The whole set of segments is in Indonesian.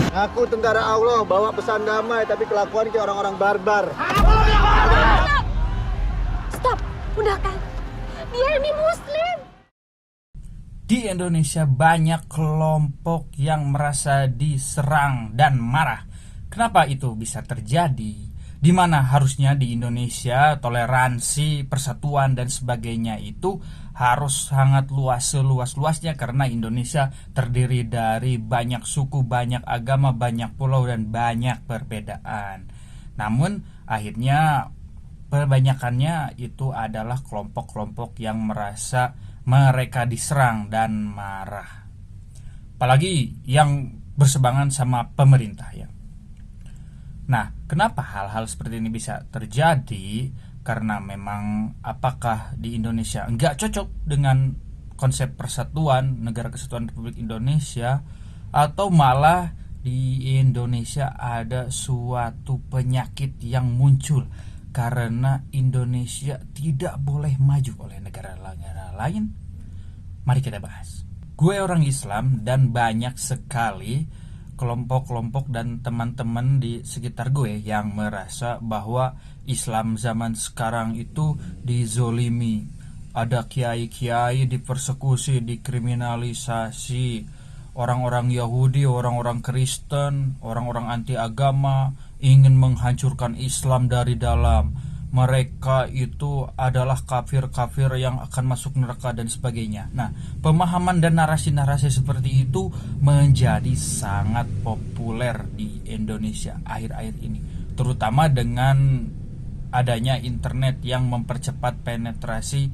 Ngaku tentara Allah bawa pesan damai tapi kelakuan kayak orang-orang barbar. Stop, udah kan? Dia ini muslim. Di Indonesia banyak kelompok yang merasa diserang dan marah. Kenapa itu bisa terjadi? Di mana harusnya di Indonesia toleransi, persatuan dan sebagainya itu harus sangat luas seluas-luasnya, karena Indonesia terdiri dari banyak suku, banyak agama, banyak pulau dan banyak perbedaan. Namun akhirnya kebanyakannya itu adalah kelompok-kelompok yang merasa mereka diserang dan marah. Apalagi yang bersebangan sama pemerintah ya. Nah, kenapa hal-hal seperti ini bisa terjadi? Karena memang apakah di Indonesia nggak cocok dengan konsep persatuan Negara Kesatuan Republik Indonesia, atau malah di Indonesia ada suatu penyakit yang muncul karena Indonesia tidak boleh maju oleh negara-negara lain? Mari kita bahas. Gue orang Islam dan banyak sekali kelompok-kelompok dan teman-teman di sekitar gue yang merasa bahwa Islam zaman sekarang itu dizolimi. Ada kiai-kiai dipersekusi, dikriminalisasi. Orang-orang Yahudi, orang-orang Kristen, orang-orang anti agama ingin menghancurkan Islam dari dalam. Mereka itu adalah kafir-kafir yang akan masuk neraka dan sebagainya. Nah, pemahaman dan narasi-narasi seperti itu menjadi sangat populer di Indonesia akhir-akhir ini, terutama dengan adanya internet yang mempercepat penetrasi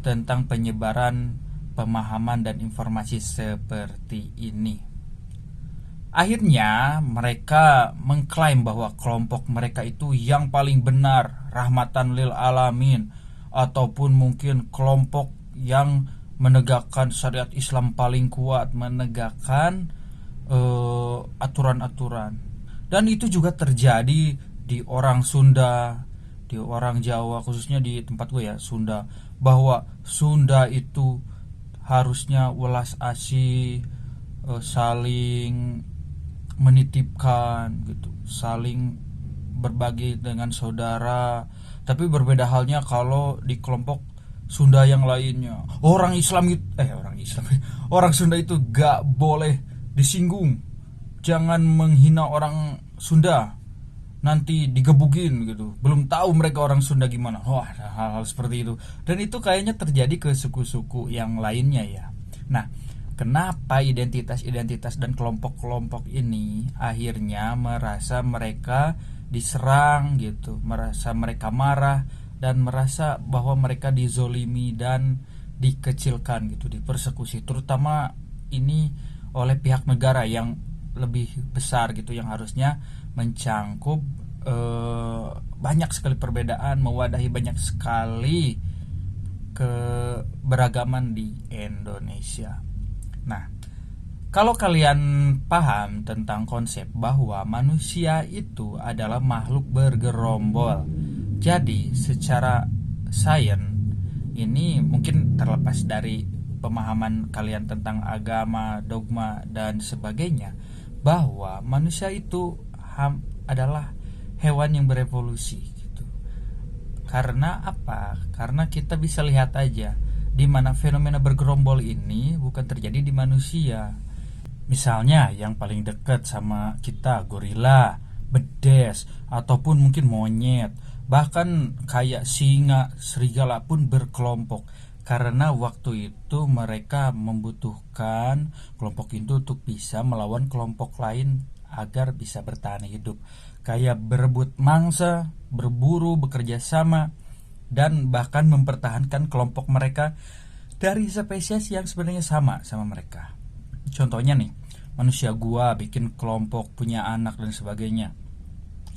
tentang penyebaran pemahaman dan informasi seperti ini. Akhirnya mereka mengklaim bahwa kelompok mereka itu yang paling benar, rahmatan lil alamin, ataupun mungkin kelompok yang menegakkan syariat Islam paling kuat, menegakkan aturan-aturan. Dan itu juga terjadi di orang Sunda, di orang Jawa, khususnya di tempat gue ya, Sunda, bahwa Sunda itu harusnya welas asih, saling menitipkan gitu, saling berbagi dengan saudara. Tapi berbeda halnya kalau di kelompok Sunda yang lainnya. Orang Sunda itu gak boleh disinggung. Jangan menghina orang Sunda, nanti digebukin gitu. Belum tahu mereka orang Sunda gimana. Wah, ada hal-hal seperti itu. Dan itu kayaknya terjadi ke suku-suku yang lainnya ya. Nah, kenapa identitas-identitas dan kelompok-kelompok ini akhirnya merasa mereka diserang gitu, merasa mereka marah, dan merasa bahwa mereka dizolimi dan dikecilkan gitu, dipersekusi, terutama ini oleh pihak negara yang lebih besar gitu, yang harusnya mencangkup banyak sekali perbedaan, mewadahi banyak sekali keberagaman di Indonesia. Nah, kalau kalian paham tentang konsep bahwa manusia itu adalah makhluk bergerombol, jadi secara sains ini mungkin terlepas dari pemahaman kalian tentang agama, dogma dan sebagainya, bahwa manusia itu adalah hewan yang berevolusi gitu. Karena apa? Karena kita bisa lihat aja di mana fenomena bergerombol ini bukan terjadi di manusia. Misalnya yang paling dekat sama kita, gorila, bedes, ataupun mungkin monyet, bahkan kayak singa, serigala pun berkelompok. Karena waktu itu mereka membutuhkan kelompok itu untuk bisa melawan kelompok lain agar bisa bertahan hidup. Kayak berebut mangsa, berburu, bekerja sama, dan bahkan mempertahankan kelompok mereka dari spesies yang sebenarnya sama mereka. Contohnya nih, manusia gua bikin kelompok, punya anak dan sebagainya.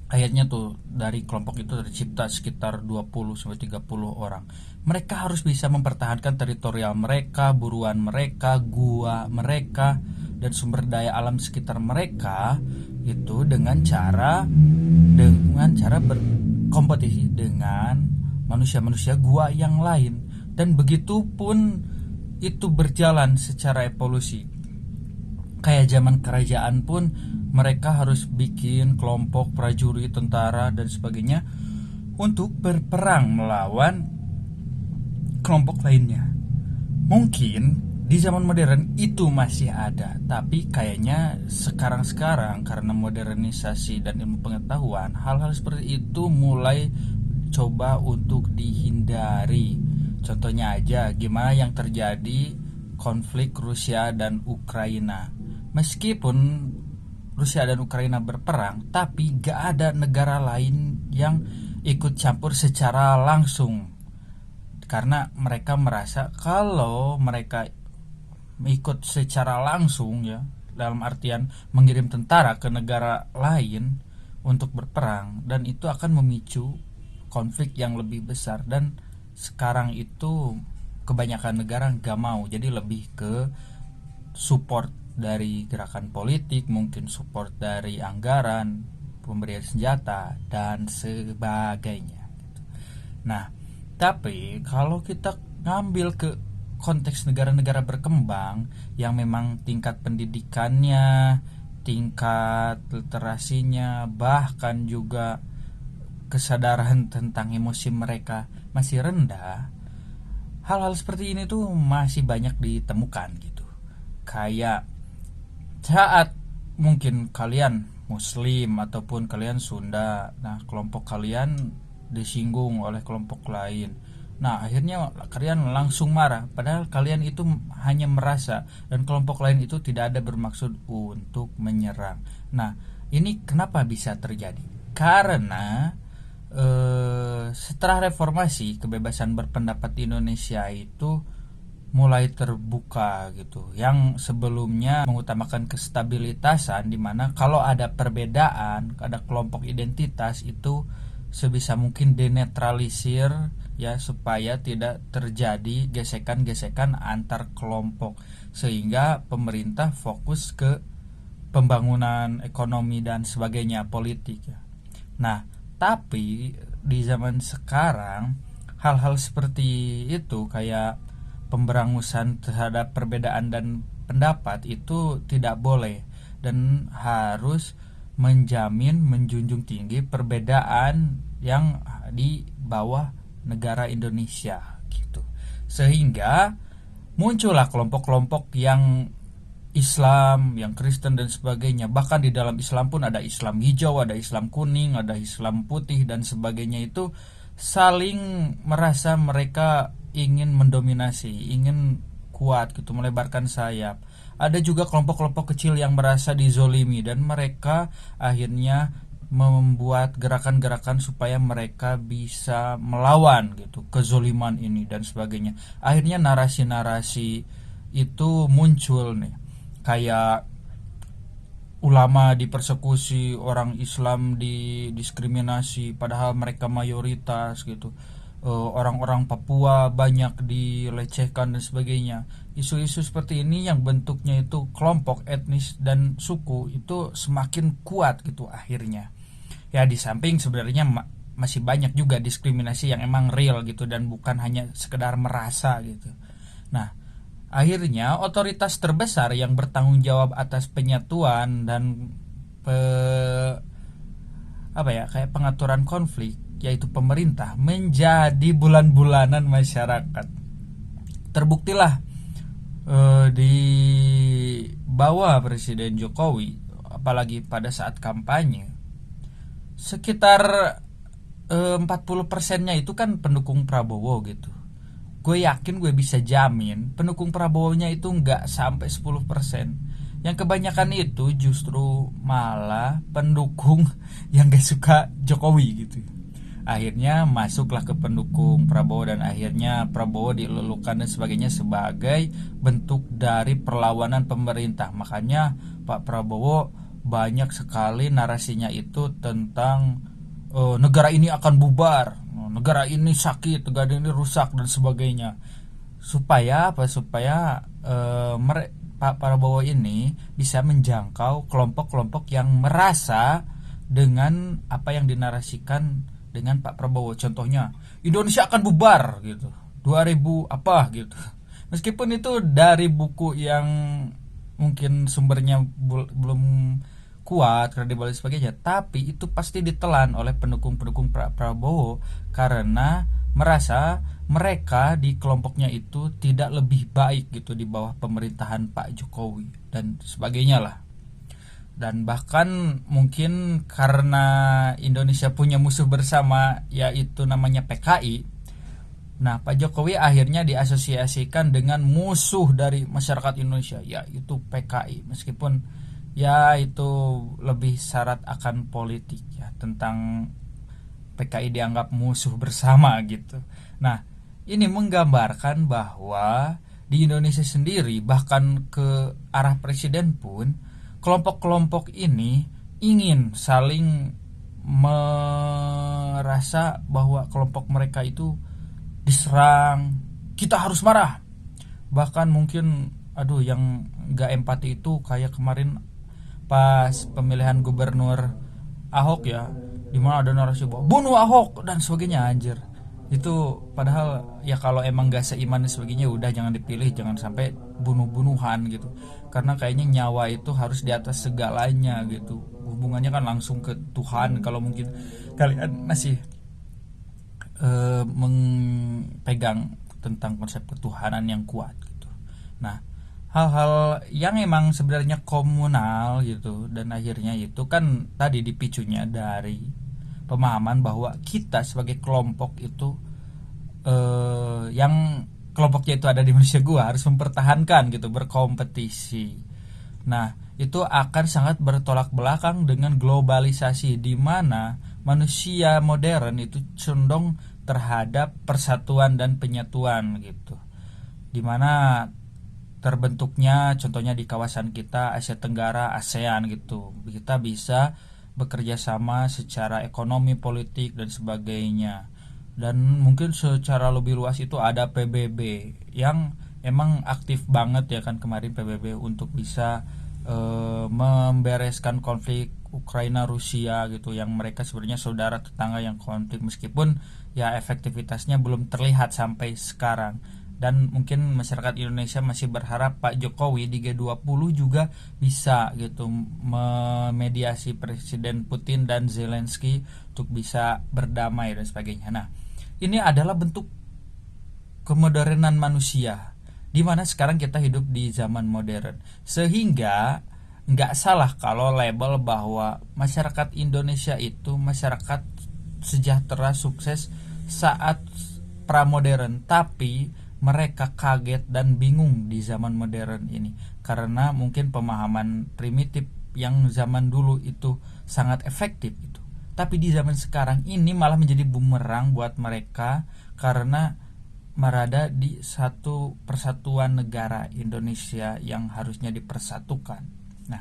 Akhirnya tuh dari kelompok itu tercipta sekitar 20-30 orang. Mereka harus bisa mempertahankan teritorial mereka, buruan mereka, gua mereka, dan sumber daya alam sekitar mereka itu dengan cara berkompetisi dengan manusia-manusia gua yang lain. Dan begitu pun itu berjalan secara evolusi. Kayak zaman kerajaan pun mereka harus bikin kelompok prajurit, tentara dan sebagainya untuk berperang melawan kelompok lainnya. Mungkin di zaman modern itu masih ada, tapi kayaknya sekarang karena modernisasi dan ilmu pengetahuan, hal-hal seperti itu mulai coba untuk dihindari. Contohnya aja gimana yang terjadi konflik Rusia dan Ukraina. Meskipun Rusia dan Ukraina berperang, tapi gak ada negara lain yang ikut campur secara langsung, karena mereka merasa kalau mereka ikut secara langsung, ya dalam artian mengirim tentara ke negara lain untuk berperang, dan itu akan memicu konflik yang lebih besar. Dan sekarang itu kebanyakan negara gak mau, jadi lebih ke support dari gerakan politik, mungkin support dari anggaran, pemberian senjata dan sebagainya. Nah, tapi kalau kita ngambil ke konteks negara-negara berkembang yang memang tingkat pendidikannya, tingkat literasinya, bahkan juga kesadaran tentang emosi mereka masih rendah, hal-hal seperti ini tuh masih banyak ditemukan gitu. Kayak saat mungkin kalian Muslim ataupun kalian Sunda, nah kelompok kalian disinggung oleh kelompok lain, nah akhirnya kalian langsung marah, padahal kalian itu hanya merasa, dan kelompok lain itu tidak ada bermaksud untuk menyerang. Nah, ini kenapa bisa terjadi? Karena setelah reformasi, kebebasan berpendapat di Indonesia itu mulai terbuka gitu. Yang sebelumnya mengutamakan kestabilitasan, di mana kalau ada perbedaan, ada kelompok identitas, itu sebisa mungkin dinetralisir ya, supaya tidak terjadi gesekan-gesekan antar kelompok, sehingga pemerintah fokus ke pembangunan ekonomi dan sebagainya, politik ya. Nah, tapi di zaman sekarang hal-hal seperti itu, kayak pemberangusan terhadap perbedaan dan pendapat, itu tidak boleh dan harus menjunjung tinggi perbedaan yang di bawah negara Indonesia gitu. Sehingga muncullah kelompok-kelompok yang Islam, yang Kristen dan sebagainya. Bahkan di dalam Islam pun ada Islam hijau, ada Islam kuning, ada Islam putih dan sebagainya. Itu saling merasa mereka ingin mendominasi, ingin kuat gitu, melebarkan sayap. Ada juga kelompok-kelompok kecil yang merasa dizolimi, dan mereka akhirnya membuat gerakan-gerakan supaya mereka bisa melawan gitu kezoliman ini dan sebagainya. Akhirnya narasi-narasi itu muncul nih, kayak ulama dipersekusi, orang Islam didiskriminasi padahal mereka mayoritas gitu. Orang-orang Papua banyak dilecehkan dan sebagainya. Isu-isu seperti ini yang bentuknya itu kelompok etnis dan suku itu semakin kuat gitu akhirnya. Ya, di samping sebenarnya masih banyak juga diskriminasi yang emang real gitu, dan bukan hanya sekedar merasa gitu. Nah, akhirnya otoritas terbesar yang bertanggung jawab atas penyatuan dan kayak pengaturan konflik, yaitu pemerintah, menjadi bulan-bulanan masyarakat. Terbuktilah di bawah Presiden Jokowi, apalagi pada saat kampanye, sekitar 40%-nya itu kan pendukung Prabowo gitu. Gue yakin, gue bisa jamin pendukung Prabowo-nya itu nggak sampai 10%. Yang kebanyakan itu justru malah pendukung yang gak suka Jokowi gitu. Akhirnya masuklah ke pendukung Prabowo, dan akhirnya Prabowo dilulukan dan sebagainya sebagai bentuk dari perlawanan pemerintah. Makanya Pak Prabowo banyak sekali narasinya itu tentang negara ini akan bubar, negara ini sakit, negara ini rusak dan sebagainya. Supaya apa? Supaya Pak Prabowo ini bisa menjangkau kelompok-kelompok yang merasa dengan apa yang dinarasikan dengan Pak Prabowo. Contohnya, Indonesia akan bubar gitu, 2000 apa gitu. Meskipun itu dari buku yang mungkin sumbernya belum kuat, kredibel dan sebagainya, tapi itu pasti ditelan oleh pendukung-pendukung Prabowo karena merasa mereka di kelompoknya itu tidak lebih baik gitu di bawah pemerintahan Pak Jokowi dan sebagainya lah. Dan bahkan mungkin karena Indonesia punya musuh bersama yaitu namanya PKI. Nah, Pak Jokowi akhirnya diasosiasikan dengan musuh dari masyarakat Indonesia yaitu PKI. Meskipun ya itu lebih syarat akan politik ya, tentang PKI dianggap musuh bersama gitu. Nah, ini menggambarkan bahwa di Indonesia sendiri bahkan ke arah presiden pun kelompok-kelompok ini ingin saling merasa bahwa kelompok mereka itu diserang, kita harus marah. Bahkan mungkin yang gak empati itu kayak kemarin pas pemilihan gubernur Ahok ya, dimana ada narasi bahwa bunuh Ahok dan sebagainya. Anjir, itu padahal ya kalau emang gak seiman dan sebagainya udah jangan dipilih, jangan sampai bunuh-bunuhan gitu, karena kayaknya nyawa itu harus di atas segalanya gitu, hubungannya kan langsung ke Tuhan kalau mungkin kalian masih memegang tentang konsep ketuhanan yang kuat gitu. Nah, hal-hal yang emang sebenarnya komunal gitu, dan akhirnya itu kan tadi dipicunya dari pemahaman bahwa kita sebagai kelompok itu yang kelompoknya itu ada di Indonesia gua harus mempertahankan gitu, berkompetisi. Nah, itu akan sangat bertolak belakang dengan globalisasi di mana manusia modern itu condong terhadap persatuan dan penyatuan gitu. Di mana terbentuknya contohnya di kawasan kita Asia Tenggara, ASEAN gitu. Kita bisa bekerja sama secara ekonomi, politik dan sebagainya. Dan mungkin secara lebih luas itu ada PBB yang emang aktif banget ya kan kemarin PBB untuk bisa membereskan konflik Ukraina Rusia gitu, yang mereka sebenarnya saudara tetangga yang konflik, meskipun ya efektivitasnya belum terlihat sampai sekarang. Dan mungkin masyarakat Indonesia masih berharap Pak Jokowi di G20 juga bisa gitu memediasi Presiden Putin dan Zelensky untuk bisa berdamai dan sebagainya. Nah, ini adalah bentuk kemodernan manusia, di mana sekarang kita hidup di zaman modern, sehingga nggak salah kalau label bahwa masyarakat Indonesia itu masyarakat sejahtera sukses saat pramodern, tapi mereka kaget dan bingung di zaman modern ini karena mungkin pemahaman primitif yang zaman dulu itu sangat efektif itu, tapi di zaman sekarang ini malah menjadi bumerang buat mereka karena berada di satu persatuan negara Indonesia yang harusnya dipersatukan. Nah,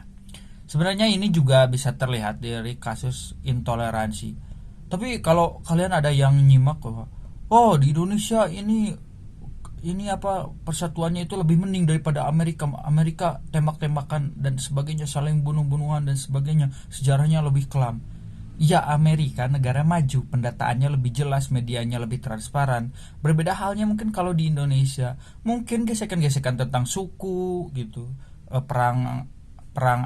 sebenarnya ini juga bisa terlihat dari kasus intoleransi. Tapi kalau kalian ada yang nyimak bahwa di Indonesia ini persatuannya itu lebih mending daripada Amerika tembak-tembakan dan sebagainya, saling bunuh-bunuhan dan sebagainya, sejarahnya lebih kelam. Ya, Amerika negara maju, pendataannya lebih jelas, medianya lebih transparan. Berbeda halnya mungkin kalau di Indonesia, mungkin gesekan-gesekan tentang suku gitu, perang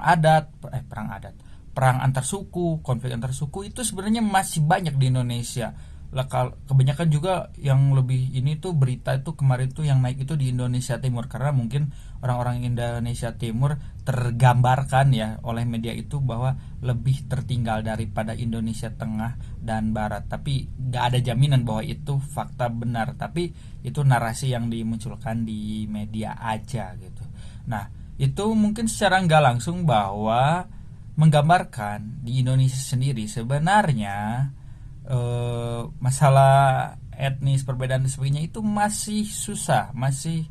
antar suku, konflik antar suku itu sebenarnya masih banyak di Indonesia. Kebanyakan juga yang lebih ini tuh berita itu kemarin tuh yang naik itu di Indonesia Timur, karena mungkin orang-orang Indonesia Timur tergambarkan ya oleh media itu bahwa lebih tertinggal daripada Indonesia Tengah dan Barat. Tapi gak ada jaminan bahwa itu fakta benar, tapi itu narasi yang dimunculkan di media aja gitu. Nah, itu mungkin secara gak langsung bahwa menggambarkan di Indonesia sendiri sebenarnya masalah etnis, perbedaan dan sebagainya itu masih susah, masih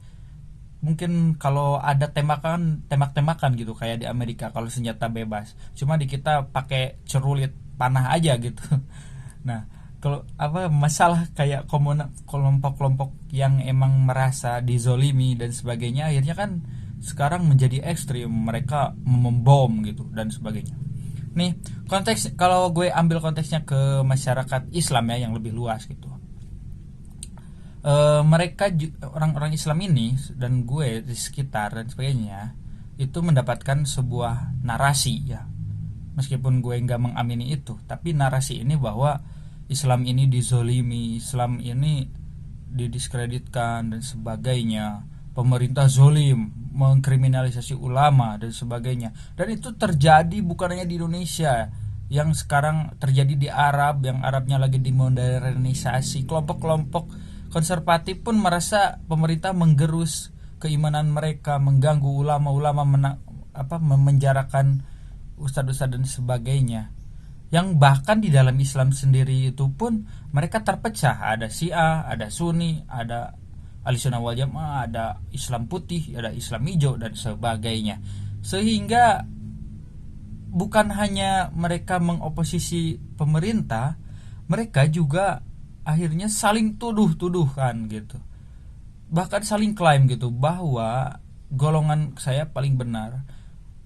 mungkin kalau ada tembak-tembakan gitu kayak di Amerika kalau senjata bebas, cuma di kita pakai cerulit panah aja gitu. Nah, kalau masalah kayak kelompok-kelompok yang emang merasa dizolimi dan sebagainya akhirnya kan sekarang menjadi ekstrim, mereka membom gitu dan sebagainya. Nih, konteks kalau gue ambil konteksnya ke masyarakat Islam ya yang lebih luas gitu. mereka orang-orang Islam ini dan gue di sekitar dan sebagainya itu mendapatkan sebuah narasi ya, meskipun gue nggak mengamini itu, tapi narasi ini bahwa Islam ini dizolimi, Islam ini didiskreditkan dan sebagainya, pemerintah zolim, mengkriminalisasi ulama dan sebagainya. Dan itu terjadi bukan hanya di Indonesia, yang sekarang terjadi di Arab, yang Arabnya lagi dimodernisasi. Kelompok-kelompok konservatif pun merasa pemerintah menggerus keimanan mereka, mengganggu ulama-ulama, memenjarakan ustadz-ustadz dan sebagainya. Yang bahkan di dalam Islam sendiri itu pun mereka terpecah, ada Syiah, ada Sunni, ada Ahlussunnah wal Jamaah, ada Islam putih, ada Islam hijau dan sebagainya. Sehingga bukan hanya mereka mengoposisi pemerintah, mereka juga akhirnya saling tuduh-tuduhan gitu. Bahkan saling klaim gitu bahwa golongan saya paling benar.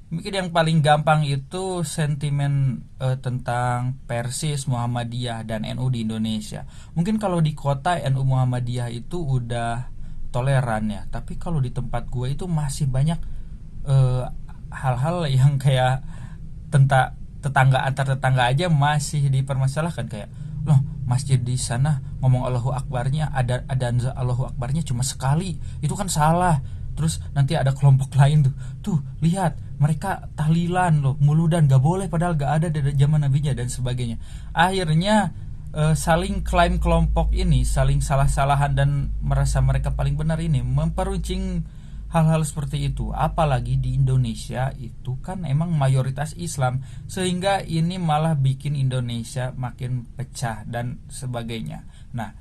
Mungkin yang paling gampang itu sentimen tentang Persis, Muhammadiyah dan NU di Indonesia. Mungkin kalau di kota NU Muhammadiyah itu udah toleran ya, tapi kalau di tempat gue itu masih banyak hal-hal yang kayak tetangga antar tetangga aja masih dipermasalahkan, kayak loh, masjid di sana ngomong Allahu Akbarnya, ada Allahu Akbarnya cuma sekali, itu kan salah. Terus nanti ada kelompok lain tuh lihat mereka tahlilan loh, muludan, gak boleh, padahal gak ada dari zaman nabinya dan sebagainya. Akhirnya saling klaim kelompok ini, saling salah-salahan dan merasa mereka paling benar ini, memperuncing hal-hal seperti itu. Apalagi di Indonesia itu kan emang mayoritas Islam, sehingga ini malah bikin Indonesia makin pecah dan sebagainya. Nah,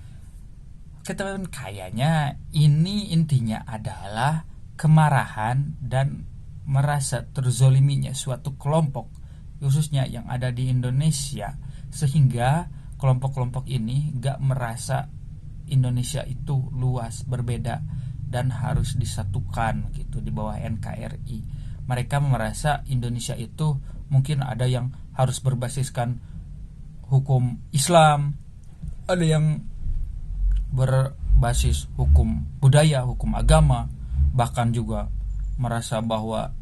kayaknya ini intinya adalah kemarahan dan merasa terzoliminya suatu kelompok, khususnya yang ada di Indonesia, sehingga kelompok-kelompok ini gak merasa Indonesia itu luas, berbeda, dan harus disatukan gitu di bawah NKRI. Mereka merasa Indonesia itu mungkin ada yang harus berbasiskan hukum Islam, ada yang berbasis hukum budaya, hukum agama, bahkan juga merasa bahwa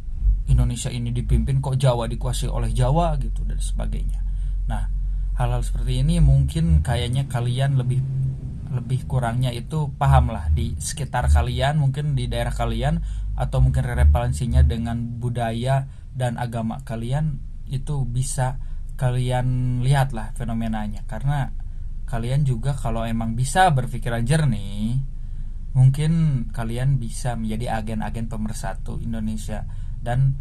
Indonesia ini dipimpin kok Jawa dikuasai oleh Jawa gitu dan sebagainya. Nah, hal-hal seperti ini mungkin kayaknya kalian lebih kurangnya itu paham lah di sekitar kalian, mungkin di daerah kalian, atau mungkin relevansinya dengan budaya dan agama kalian, itu bisa kalian lihat lah fenomenanya. Karena kalian juga kalau emang bisa berpikiran jernih, mungkin kalian bisa menjadi agen-agen pemersatu Indonesia. Dan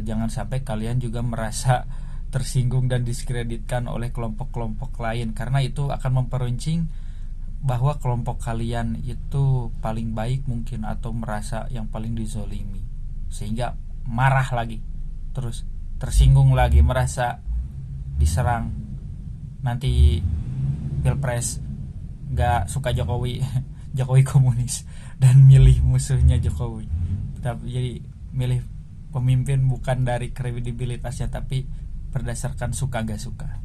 jangan sampai kalian juga merasa tersinggung dan diskreditkan oleh kelompok-kelompok lain, karena itu akan memperuncing bahwa kelompok kalian itu paling baik mungkin, atau merasa yang paling dizolimi, sehingga marah lagi, terus tersinggung lagi, merasa diserang. Nanti Pilpres gak suka Jokowi Jokowi komunis dan milih musuhnya Jokowi, jadi milih pemimpin bukan dari kredibilitasnya, tapi berdasarkan suka gak suka.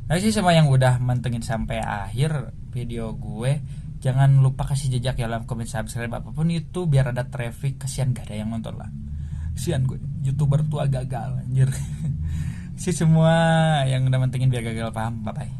Nah sih sama yang udah mantengin sampai akhir video gue, jangan lupa kasih jejak ya dalam komen, subscribe, apapun itu, biar ada traffic. Kasihan gak ada yang nonton lah, kasihan gue, YouTuber tua gagal anjir. Si semua yang udah mantengin biar gagal paham, bye bye.